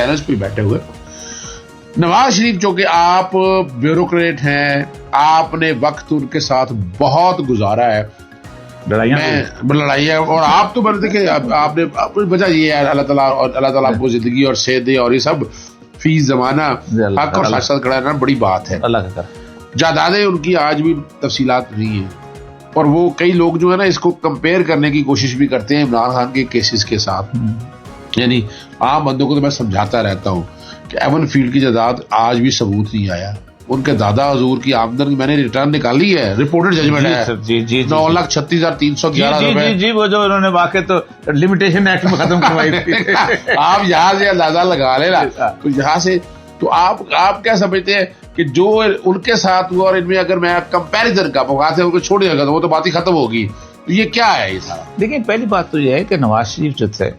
Channels پہ بیٹھے ہوئے. نواز شریف چونکہ آپ بیوروکریٹ ہیں, آپ نے وقت ان کے ساتھ بہت گزارا ہے, لڑائی ہے, اور آپ تو بڑے دیکھیں آپ نے وجہ یہ ہے اللہ تعالیٰ آپ کو زندگی اور صحت دے, اور یہ سب فی زمانہ حق اور ساتھ ساتھ کھڑا رہنا بڑی بات ہے. جائیدادیں ان کی آج بھی تفصیلات نہیں ہیں, اور وہ کئی لوگ جو ہے نا اس کو کمپیئر کرنے کی کوشش بھی کرتے ہیں عمران خان کے کیسز کے ساتھ. یعنی عام بندوں کو تو میں سمجھاتا رہتا ہوں کہ ایون فیلڈ کی جائیداد آج بھی ثبوت نہیں آیا. ان کے دادا حضور کی آمدن میں نے ریٹرن نکالی ہے, رپورٹڈ ججمنٹ ہے 9,36,311 روپے. جی وہ جو انہوں نے واقع تو لمیٹیشن ایکٹ میں ختم کروائی تھی. آپ یہاں سے اندازہ لگا لے نا, تو یہاں سے تو آپ کیا سمجھتے ہیں کہ جو ان کے ساتھ ہوا, اور ان میں اگر میں کمپیریزن کا وہاں سے ان کو چھوڑ دیا گا تو وہ تو بات ہی ختم ہوگی. تو یہ کیا ہے یہ سارا؟ دیکھیں پہلی بات تو یہ ہے کہ نواز شریف جو تھے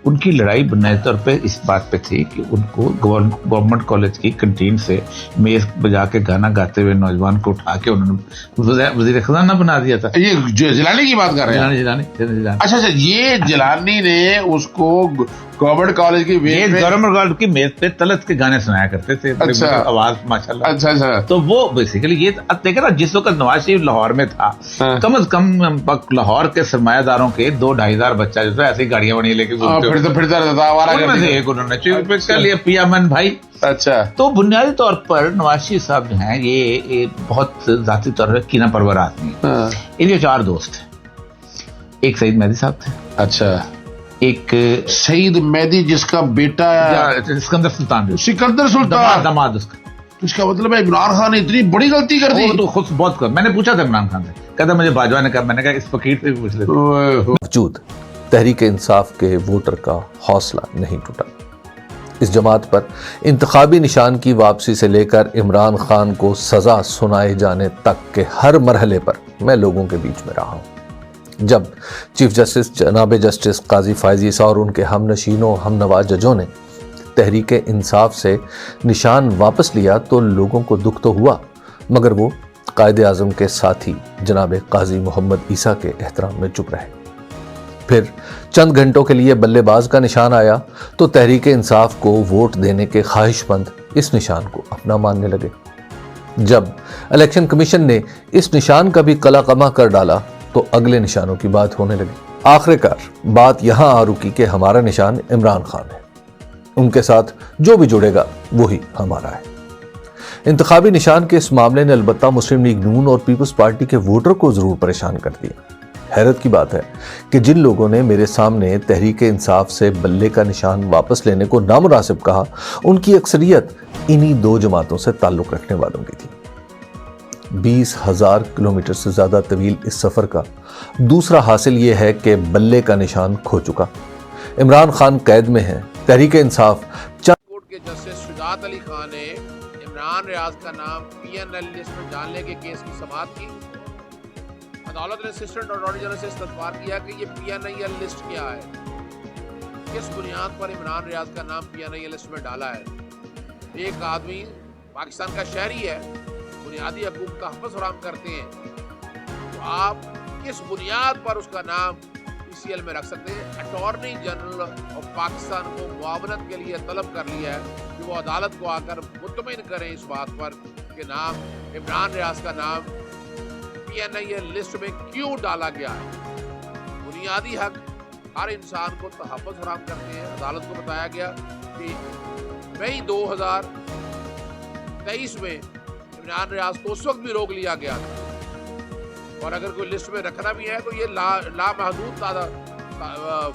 ان کی لڑائی بنیادی طور پہ اس بات پہ تھی کہ ان کو گورنمنٹ کالج کی کنٹین سے میز بجا کے گانا گاتے ہوئے نوجوان کو اٹھا کے انہوں نے وزیر خزانہ بنا دیا تھا. یہ جیلانی کی بات کر رہے ہیں؟ جیلانی. اچھا یہ جیلانی نے اس کو گورنمنٹ کالج کی گورنمنٹ کالج کی میز پہ طلعت کے گانے سنایا کرتے تھے, آواز ماشاءاللہ. اچھا تو وہ بیسیکلی یہ دیکھیں نا, جس وقت نواز شریف لاہور میں تھا کم از کم لاہور کے سرمایہ داروں کے 2-2,500 بچہ جو تھا ایسی گاڑیاں بڑی لے کے پھرتا رہتا تھا, ایک انہوں نے کر لیا پیا من بھائی. اچھا تو بنیادی طور پر نواز شریف صاحب جو ہیں یہ بہت ذاتی طور پر کینہ پرور آدمی ہیں. ان کے 4 دوست ہیں. ایک سعید مہدی صاحب تھے, اچھا ایک سعید مہدی جس کا بیٹا سکندر سلطان داماد اس کا. اس کا مطلب ہے عمران خان نے اتنی بڑی غلطی کر دی. تو خود بہت میں نے پوچھا تھا عمران خان سے, کہتا مجھے باجوہ نے کہا, میں نے کہا اس فقیر سے بھی پوچھ لیتے. باوجود تحریک انصاف کے ووٹر کا حوصلہ نہیں ٹوٹا. اس جماعت پر انتخابی نشان کی واپسی سے لے کر عمران خان کو سزا سنائے جانے تک کے ہر مرحلے پر میں لوگوں کے بیچ میں رہا ہوں. جب چیف جسٹس جناب جسٹس قاضی فائز عیسیٰ اور ان کے ہم نشینوں ہم نوا ججوں نے تحریک انصاف سے نشان واپس لیا تو لوگوں کو دکھ تو ہوا, مگر وہ قائد اعظم کے ساتھی جناب قاضی محمد عیسیٰ کے احترام میں چپ رہے. پھر چند گھنٹوں کے لیے بلے باز کا نشان آیا تو تحریک انصاف کو ووٹ دینے کے خواہش مند اس نشان کو اپنا ماننے لگے. جب الیکشن کمیشن نے اس نشان کا بھی قلع قمع کر ڈالا تو اگلے نشانوں کی بات ہونے لگی. آخرکار بات یہاں آ رکی کہ ہمارا نشان عمران خان ہے, ان کے ساتھ جو بھی جڑے گا وہی ہمارا ہے. انتخابی نشان کے اس معاملے نے البتہ مسلم لیگ نون اور پیپلز پارٹی کے ووٹر کو ضرور پریشان کر دیا. حیرت کی بات ہے کہ جن لوگوں نے میرے سامنے تحریک انصاف سے بلے کا نشان واپس لینے کو نامناسب کہا, ان کی اکثریت انہی 2 جماعتوں سے تعلق رکھنے والوں کی تھی. 20,000 کلومیٹر سے زیادہ طویل اس سفر کا دوسرا حاصل یہ ہے کہ بلے کا نشان کھو چکا. عمران خان قید میں ہیں. تحریک انصاف کورٹ کے جسٹس شجاعت علی خان نے عمران ریاض کا نام PNL لسٹ میں ڈالنے کے کیس کی سماعت کی. عدالت نے اسسٹنٹ اٹارنی جنرل سے استفسار کیا کہ یہ PNL لسٹ کیا ہے, کس بنیاد پر عمران ریاض کا نام PNL لسٹ میں ڈالا ہے. ایک آدمی پاکستان کا شہری ہے, بنیادی حقوق کا تحفظ فراہم کرتے ہیں, تو آپ کس بنیاد پر اس کا نام PCL میں رکھ سکتے ہیں. اٹارنی جنرل آف پاکستان کو معاونت کے لیے طلب کر لیا ہے کہ وہ عدالت کو آ کر مطمئن کریں اس بات پر کہ نام عمران ریاض کا نام PNL لسٹ میں کیوں ڈالا گیا ہے. بنیادی حق ہر انسان کو تحفظ فراہم کرتے ہیں. عدالت کو بتایا گیا کہ مئی 2023 میں عمران ریاض کو اس وقت بھی روک لیا گیا تھا, اور اگر کوئی لسٹ میں رکھنا بھی ہے تو یہ لامحدود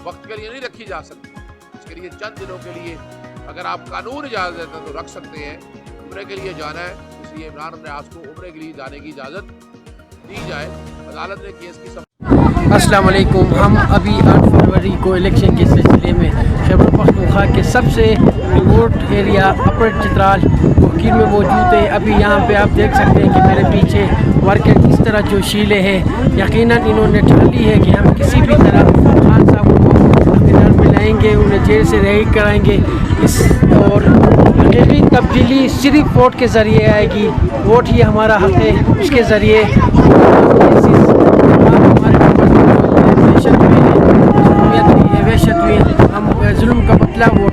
وقت کے لیے نہیں رکھی جا سکتی. اس کے لیے چند دنوں کے لیے اگر آپ قانون اجازت دیتے ہیں تو رکھ سکتے ہیں. عمرے کے لیے جانا ہے, اس لیے عمران ریاض کو عمرے کے لیے جانے کی اجازت دی جائے. عدالت نے کیس کی السلام علیکم. ہم ابھی 8 فروری کو الیکشن کے سلسلے میں خیبر پختونخوا کے سب سے ریموٹ ایریا اپر چترال وکیل میں موجود ہے. ابھی یہاں پہ آپ دیکھ سکتے ہیں کہ میرے پیچھے ورکر اس طرح جو شیلیں ہیں, یقیناً انہوں نے ٹھان لی ہے کہ ہم کسی بھی طرح خان صاحب کو اقتدار میں لائیں گے, انہیں جیل سے رہائی کرائیں گے. اور حقیقی تبدیلی صرف ووٹ کے ذریعے آئے گی. ووٹ ہی ہمارا حق ہے, اس کے ذریعے وحشت ہوئی, ہم ظلم کا بدلہ ووٹ